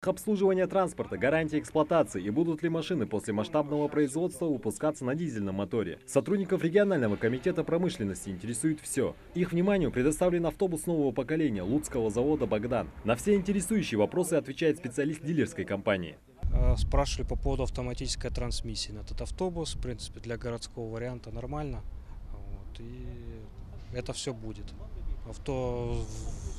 Обслуживание транспорта, гарантия эксплуатации и будут ли машины после масштабного производства выпускаться на дизельном моторе. Сотрудников регионального комитета промышленности интересует все. Их вниманию предоставлен автобус нового поколения Луцкого завода «Богдан». На все интересующие вопросы отвечает специалист дилерской компании. Спрашивали по поводу автоматической трансмиссии на этот автобус. В принципе, для городского варианта нормально. И это все будет.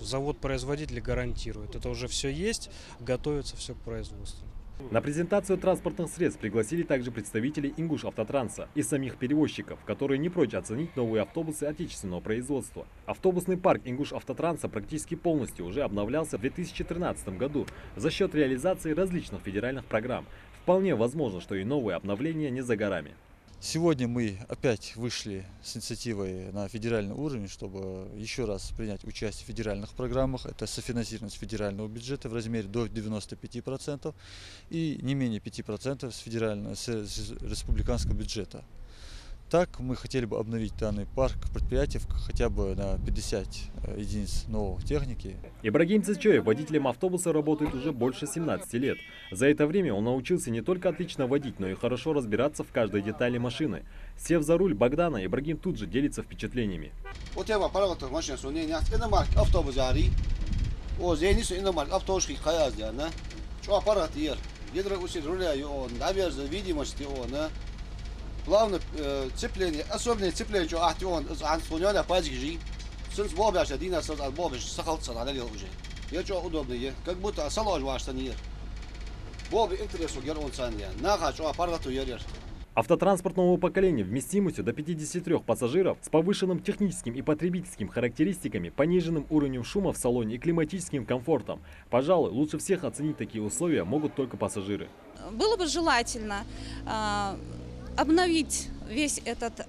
Завод-производитель гарантирует. Это уже все есть, готовится все к производству. На презентацию транспортных средств пригласили также представителей Ингуш-Автотранса и самих перевозчиков, которые не прочь оценить новые автобусы отечественного производства. Автобусный парк Ингуш-Автотранса практически полностью уже обновлялся в 2013 году за счет реализации различных федеральных программ. Вполне возможно, что и новые обновления не за горами. Сегодня мы опять вышли с инициативой на федеральный уровень, чтобы еще раз принять участие в федеральных программах. Это софинансирование с федерального бюджета в размере до 95% и не менее 5% с республиканского бюджета. Так мы хотели бы обновить данный парк предприятий хотя бы на 50 единиц новой техники. Ибрагим Цичоев водителем автобуса работает уже больше 17 лет. За это время он научился не только отлично водить, но и хорошо разбираться в каждой детали машины. Сев за руль Богдана, Ибрагим тут же делится впечатлениями. Главное цепление, особенно цепление, что он слоняна пазжи, сенс бобяш один раз от бобяш сахалца надо уже. Я что удобнее, как будто салон ваш танир. Боб интересу гер он саня, нага что аппарату ерер. Автотранспорт нового поколения вместимостью до 53 пассажиров с повышенным техническим и потребительским характеристиками, пониженным уровнем шума в салоне и климатическим комфортом. Пожалуй, лучше всех оценить такие условия могут только пассажиры. Было бы желательно обновить весь этот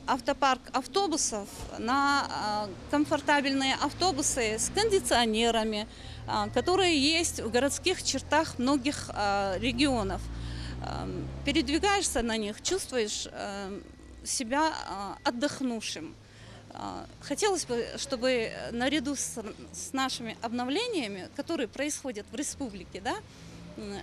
автопарк автобусов на комфортабельные автобусы с кондиционерами, которые есть в городских чертах многих регионов. Передвигаешься на них, чувствуешь себя отдохнувшим. Хотелось бы, чтобы наряду с нашими обновлениями, которые происходят в республике,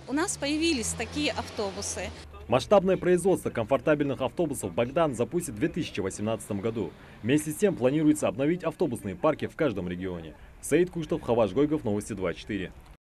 у нас появились такие автобусы. Масштабное производство комфортабельных автобусов «Богдан» запустит в 2018 году. Вместе с тем планируется обновить автобусные парки в каждом регионе. Саид Куштов, Хаваш Гойгов, Новости 24.